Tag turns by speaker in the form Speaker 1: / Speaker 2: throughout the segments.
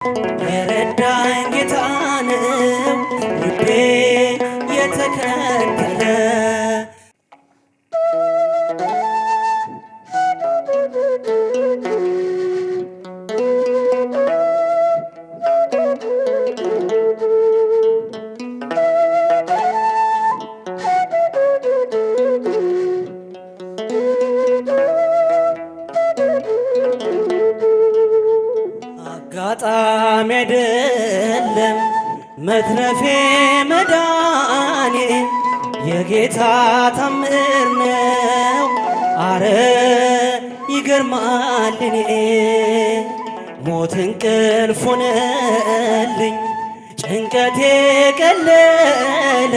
Speaker 1: የረዳኝ ጌታ ነው ልቤ የተከተለ። አጋጣሚ አይደለም መትረፌ መዳኔ የጌታ ታምር ነው። አረ ይገርማል እኔ ሞት እንቅልፍ ሆነልኝ ጭንቀቴ ቀለለ።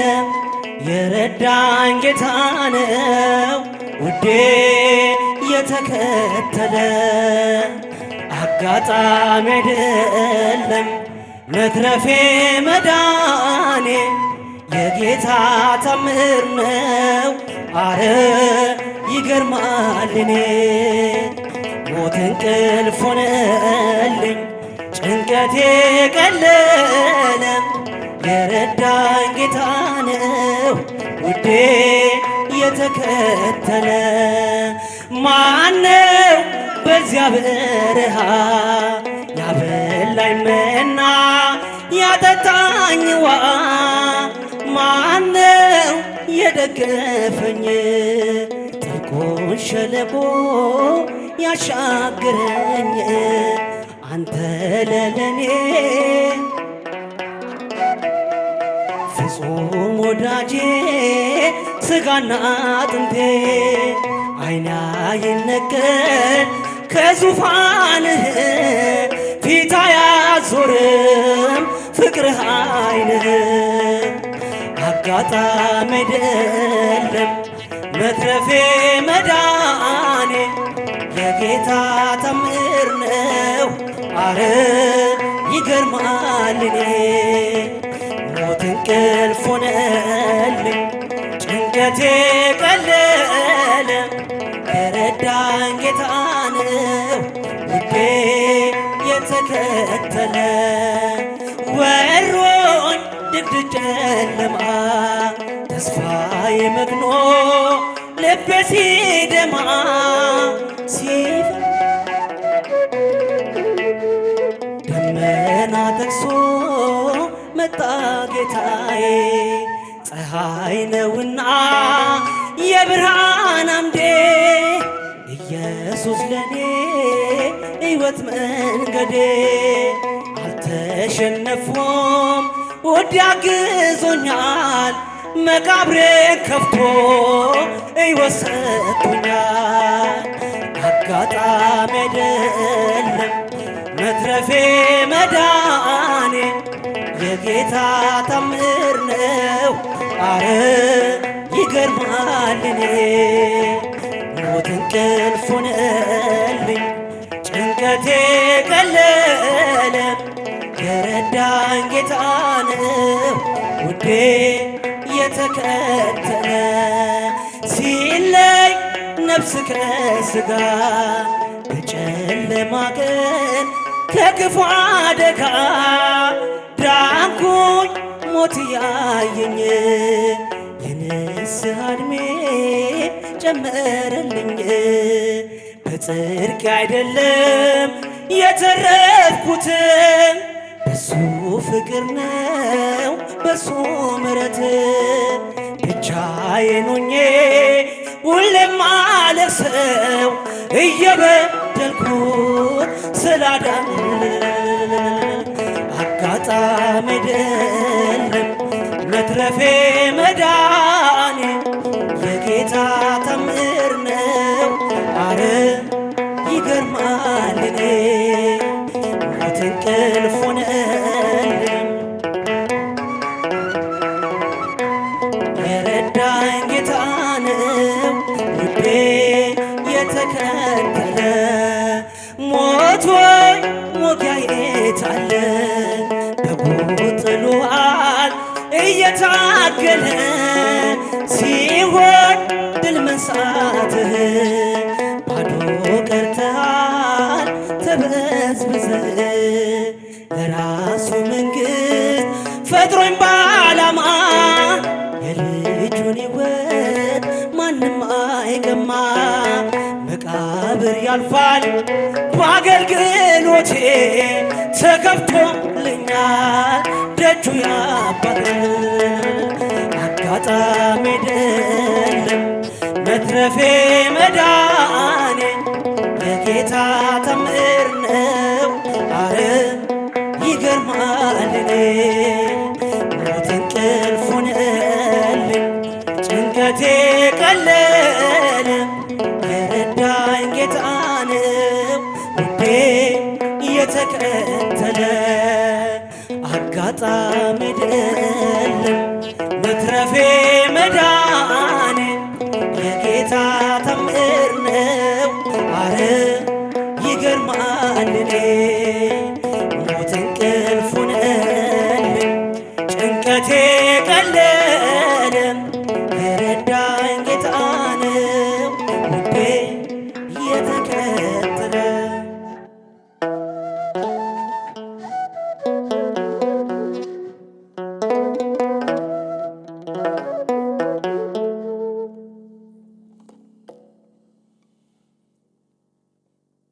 Speaker 1: የረዳኝ ጌታ ነው ውዴ የተከተለ። አጋጣሚ አይደለም መትረፌ መዳኔ የጌታ ታምር ነው። አረ ይገርማል እኔ ሞት እንቅልፍ ሆነልኝ ጭንቀቴ ቀለለ። የረዳኝ ጌታ ነው ውዴ የተከተለ። ማነው በዚያ በረሃ ያበላኝ መና ያጠጣኝ ውሃ? ማነው የደገፈኝ ጥልቁን ሸለቆ ያሻገረኝ? አንተ ለለኔ ፍጹም ወዳጄ ስጋና አጥንቴ አይና ይነቀል ከዙፋንህ ፊት አያዞርም ፍቅርህ አይንህ። አጋጣሚ አይደለም መትረፌ መዳኔ የጌታ ታምር ነው። አረ ይገርማል እኔ ሞት እንቅልፍ ሆነልኝ ጭንቀቴ ቀለለ። የረዳኝ ጌታ ነው ውዴ የተከተለ። ወሮኝ ድቅድቅ ጨለማ ተስፋዬ መክኖ ልቤ ሲደማ ደመና ጠቅሶ መጣ ጌታዬ። ፀሐይ ነውና የብርሃን አምዴ ኢየሱስ ለኔ ሕይወት መንገዴ። አልተሸነፍኩም ውድ ያግዞኛል መቃብሬን ከፍቶ ሕይወት ሰጥቶኛል። አጋጣሚ አይደለም መትረፌ መዳኔ የጌታ ታምር ነው። አረ ይገርማል እኔ ሞት እንቅልፍ ሆነልኝ ጭንቀቴ ቀለለ። የረዳኝ ጌታ ነው ውዴ የተከተለ። ሲለይ ነፍስ ከሥጋ በጨለማ ቀን ከክፉ አደጋ ዳንኩኝ ሞት ያየኝ የንስሐ ዕድሜ ጨመረልኝ። በጽድቅ አይደለም የተረፍኩት በሱ ፍቅር ነው በሱ ምሕረት። ብቻዬን ሆኜ ሁሌም አለቅሰው እየበደልኩት ስላዳን። አጋጣሚ አይደለም መትረፌ መዳኔ የጌታ ታምር ነው። አረ ይገርማል እኔ ሞት እንቅልፍ ሆነልኝ የረዳኝ ጌታ ነው ልቤ የተከተለ። ሞት ወይ ሞጊያ የት አለ በጎጥሉሃል እየታገለ ሲሆን ድል መንሳትህ ባዶ ቀርተሃል ተበዝብዘህ። በራሱ መንግሥት ፈጥሮኝ በዓላማ የልጁን ሕይወት ማንም አይቀማ። መቃብር ያልፋል በአገልግሎቴ ተከፍቶልኛል ደጁ ያባረኛል። አጋጣሚ አይደለም መትረፌ መዳኔ የጌታ ተአምር ነው። አረ ይገርማል እኔ ሞት እንቅልፍ ሆነልኝ ጭንቀቴ ቀለለ የረዳኝ ጌታ ነው ውዴ እየተከተለ። አጋጣሚ አይደለም መትረፌ መዳኔ የጌታ ተአምር ነው። አረ ይገርማል እኔ ሞት እንቅልፍ ሆነልኝ ጭንቀቴ ቀለለ የረዳኝ